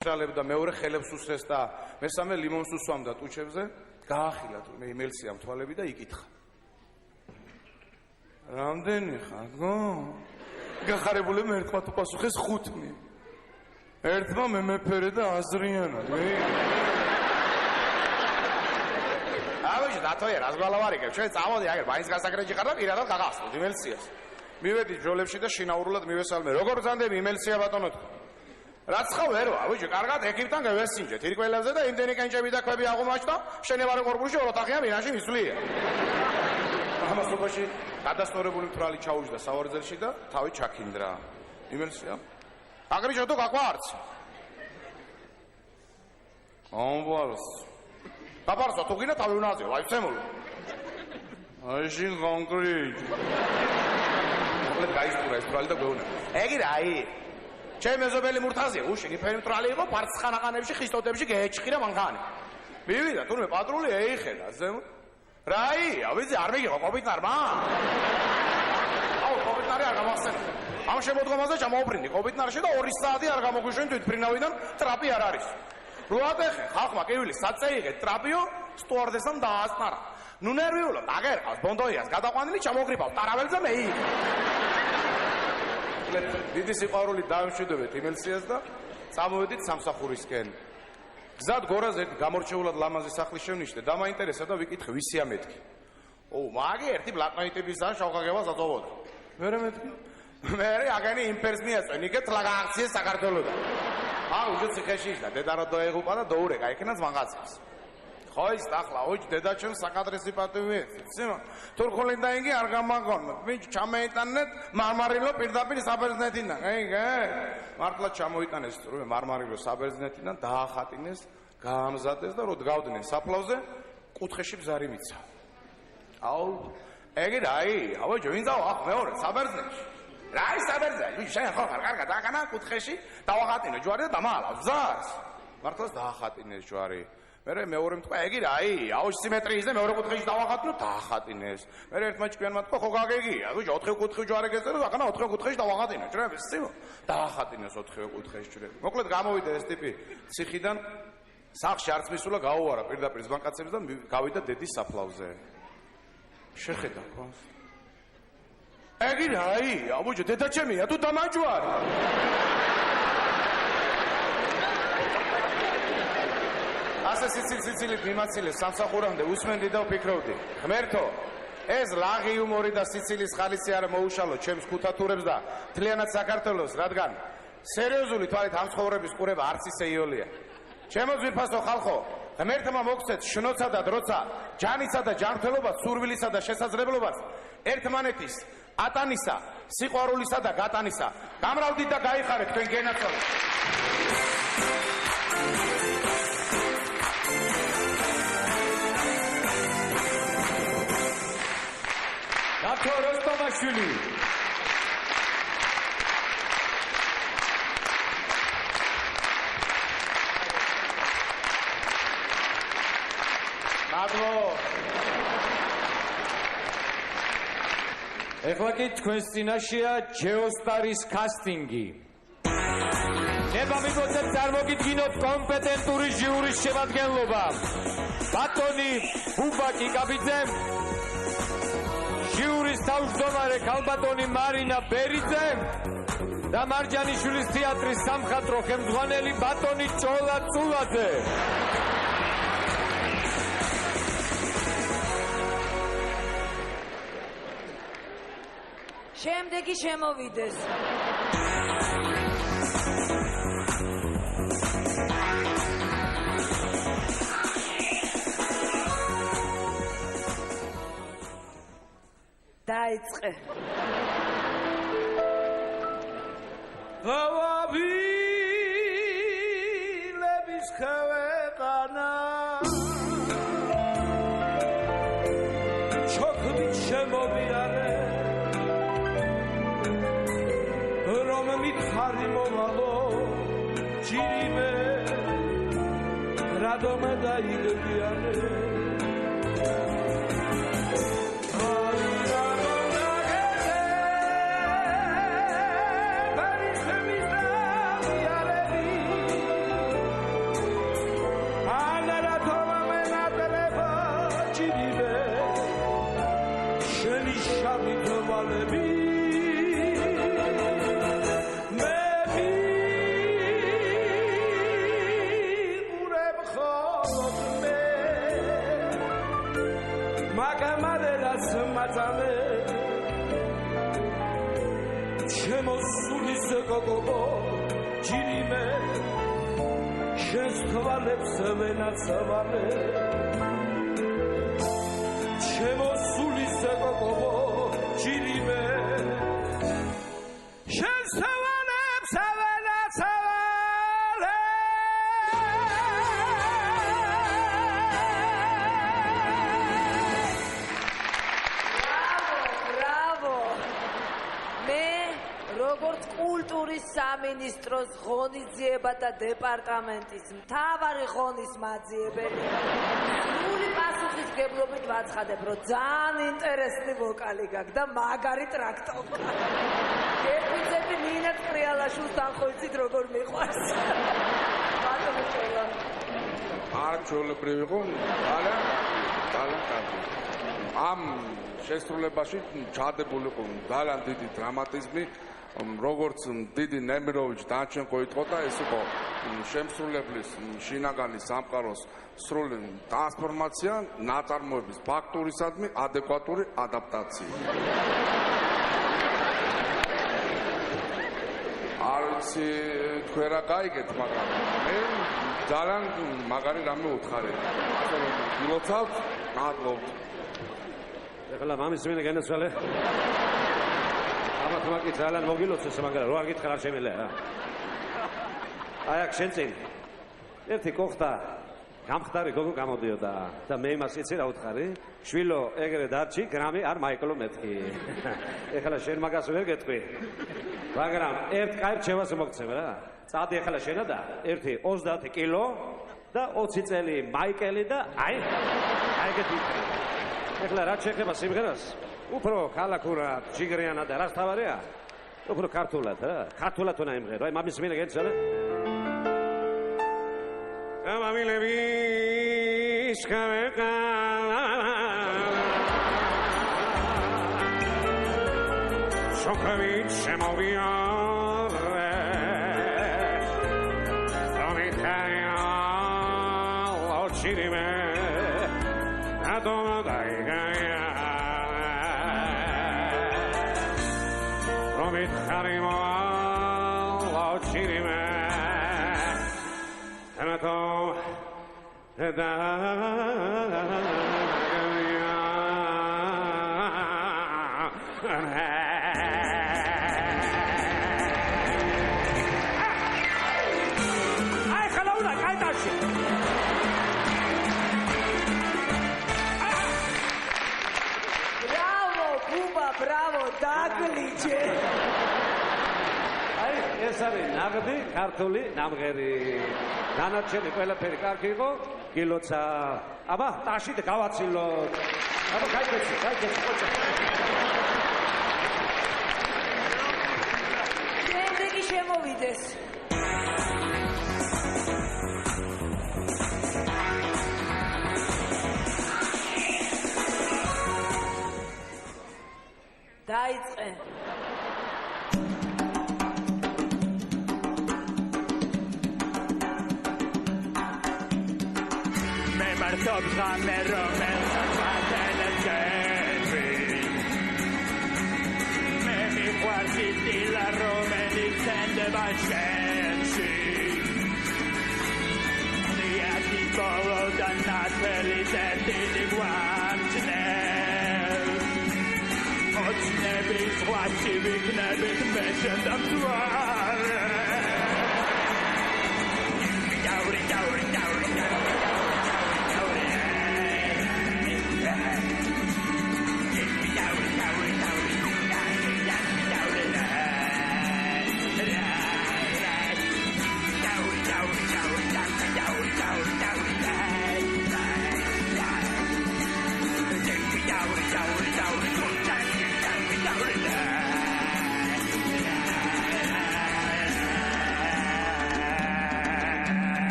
ტრალებდა მეორე ხელებს უსრეს და მესამე ლიმონს უსვამდა ტუჩებზე გაახილა თურმე იმელსიამ თვალები და იკითხა რამდენი ხანო გახარებულებ ერთმა თუ პასუხეს 5 ერთმა მე მეფერე და აზრიანად დათოე რას გვალავარიგებ ჩვენ წამოდი აგერ ბაინს გასაგრეჯი ხარ და პირადად გაგახსოვთ იმელსიას მივედი ჯოლებში და შინაურულად მივესალმე როგორ ძანდები იმელსია ბატონო რაც ხა ვერვა ბიჭო კარგად ეკიპთან გავესინჯეთ ირკველებზე და იმდენი კენჭები და ქვები აღუმაჩდა შენებარე კორპუსში ოროთახიან ბინაში მისვლია ამასობაში გადასწორებული მთვრალი ჩაუჯდა სავარძელში და თავი ჩაქინდრა იმელსია აგრიჯო თუ გაყვარც ამბალს აბარსო თუ გინდა თავი უნაზე ვაიცემულო აი შენ კონკრეტ მოკლედ გაიზურა ეს თვალი და გვეუნა ეგი რაი ჩემ მეზობელი მურთაზია უშინი ფერი მტრალი იყო პარცხანაყანებში ხისტოდებში გეჩხირა მანქანი მივიდა თურმე პატრული ეიხედა ზემო რაი ავიზი არ მიგიღო კობიტნარმა აუ კობიტნარი არ გამახსენე ამ შემოდგომაზე ჩამოუბრინდი კობიტნარში და 2 საათი არ გამოგვიშვენ თვითფრინავიდან ტრაპი არ არის როატეხე ხალხმა კივილი საწეიღეთ ტრაპიო სტუარდესამ დაასწარა ნუ ნერვიულობ აგერყავს ბონდოიას გადაყვანილი ჩამოგრიფავ ტარაველზე მეი დიდი სიყვარული დაემშვიდობეთ იმელსიას და წამოვედით სამსახურისკენ გზად გორაზე გამორჩეულად ლამაზი სახლი შევნიშნე და მაინტერესა და ვიკითხე ვისია მეთქი ო მაგი ერთი ბლატნოიტების და შავკაგებას აწოვოდა მერე მეთქი მერე აგენი იმპერს მიაწვენ იქეთ ლაგაქციე საქართველოსთან აუ უჯოცი ხეში და დედა რო დაეღუპა და დაურეკა იქნაც მაღაზიას ხო ის ახლა ოჯ დედა ჩემ საკადრესი პატივი ცემა თურქულინდაინგი არ გამაგონმა ვინც ჩამეიტანეთ მარმარილო პირდაპირ საბერძნეთიდან აიგე მართლა ჩამოიტანეს თურმე მარმარილო საბერძნეთიდან დაახატინეს გაამზადეს და რო დგავდნენ საფლავზე კუთხეში ბზარი მიცა აუ ეგი რაი აუ ვინ წავა ახ მეორე საბერძნეთში რაი საბერძნეთი შენ ხო ხარ კარგად დაგანა კუთხეში დავახატინე ჯვარი და დამაალა ბზარს მართლაც დაახატინეს ჯვარი მერე მეორე თქვა ეგი რაი აუ სიმეტრიის და მეორე კუთხეში დავახატინო დაახატინეს მერე ერთმა ჭკვიანმა თქვა ხო გაგეგია ბიჭო 4 კუთხე ჯვარი გეწერო ახლა 4 კუთხეში დავახატინე ჭრების სიმო დაახატინეს 4 კუთხეში ჭრები მოკლედ გამოვიდა ეს ტიპი ციხიდან სახლში არც მისულა გაუვარა პირდაპირ ზბანკაცებს და გავიდა დედის საფლავზე შეხედა ხო ეგი რაი აუ ბიჭო დედა ჩემია თუ დამაჯვარი ასე სიცილით მიმაცილე სამსახურამდე უსმენდი და ვფიქრობდი ღმერთო ეს ლაღი იუმორი და სიცილის ხალისი არ მოუშალო ჩემს ქუთათურებს და მთლიანად საქართველოს რადგან სერიოზული თვალით ამ ცხოვრების ყურება არც ისე იოლია ჩემო ძვირფასო ხალხო ღმერთმა მოგცეთ შნოცა და დროცა ჯანისა და ჯანმრთელობას სურვილისა და შესაძლებლობას ერთმანეთის ატანისა სიყვარულისა და გატანისა გამრავდით და გაიხარეთ თქვენ გენაცვალეთ დათო როსტომაშვილი მადლო ეხლა კი თქვენს წინაშეა ჯეოსტარის კასტინგი ნება მიგოძებ წარმოგიდგინოთ კომპეტენტური ჟიურის შემადგენლობა ბატონი ბუბა კიკაბიძე ჟიურის თავმჯდომარე ქალბატონი მარინა ბერიძე და მარჯანიშვილის თეატრის სამხატვრო ხელმძღვანელი ბატონი ჭოლა წულაძე. შემდეგი შემოვიდეს. დაიწყე. ღავაბილების ქვეყანა ჩოქმით შემოვიარე რომ მითხარი მოვალო ჯირიმე რადომე დაიგებიანე მაწამე ჩემო სულის გოგო ჯირიმე შენს თვალებს ვენაცვალე ჩემო სულის გოგო ჯირიმე შენს თვალებს ვენაცვალე ბრავო მე როგორც კულტურის სამინისტროს ღონისძიებათა დეპარტამენტის მთავარი ღონისმაძიებელი სრული პასუხისმგებლობით ვაცხადებ, რომ ძალიან ინტერესნი ვოკალი გაქვს და მაგარი ტრაქტოვკა. გეფიცები მინაც პრიალაშვილს თანხოიცით როგორ მიყვარს. ბატონო შოლა. არ ჩვეულებრივი იყო, ძალიან კარგი. ამ შესრულებაში ჩადებული იყო ძალიან დიდი დრამატიზმი, როგორც დიდი ნემიროვიჩ დანჩენკო იტყო და ეს იყო შემსრულებლის შინაგანი სამყაროს სრული ტრანსფორმაცია, ნაწარმოების ფაქტურისადმი ადეკვატური ადაპტაცია. არ ვიცი თქვენ რა გაიგეთ, მაგრამ მე ძალიან მაგარი რამე უთხარი. გილოცავთ, ნადლობთ. ეხლა მამის მინე განაცვალე. აბა თმაკი ძალიან მოგილოცეს, მაგრამ რო არ გითხრა არ შემიძლია. აი აქ შენ წინ ერთი კოხთა გამხდარი გოგო გამოდიოდა და მე იმას იცი რა უთხარი? შვილო ეგრე დარჩი, გრამი არ მაიკლო მეთქი. ეხლა შენ მაგას ვერ გეტყვი. მაგრამ ერთ კაი რჩევას მოგცემ რა. წადი ეხლა შენა და ერთი 30 კილო და 20 წელი მაიკელი და აი ეგეთი. ეხლა რა შეხება სიმღერას? უფრო ქალაქურად, ჯიგრიანად და რას თავარია? უფრო ქართულად რა. ქართულად უნდა იმღერო. აი მამის მინე გეცადა. გამამილების ხავეკა შოქავით შემოვიარე რომითარია ლოჩირიმე ატომა დაიგაია რომითარიმა ლოჩირიმე ატომა ბრავო, დაგლიჯე. აი, ეს არის ნაღდი ქართული ნამღერი. დანარჩენი ყველაფერი კარგი იყო, გილოცა. აბა, ტაში გავაცილოთ. აბა, გაიგეცი, ხოჭა. შემდეგი შემოვიდეს. დაიწყე. მე მარტოდ ღამე რომელსაც ატელეჯები მე მიყვარს დილა რომელიც ენდება შენში ნიათი კოლო და ნათელი წერტილი გვამჩნევ ოჩნების ღვაწი ვიქნებით მე შენ და მტვარ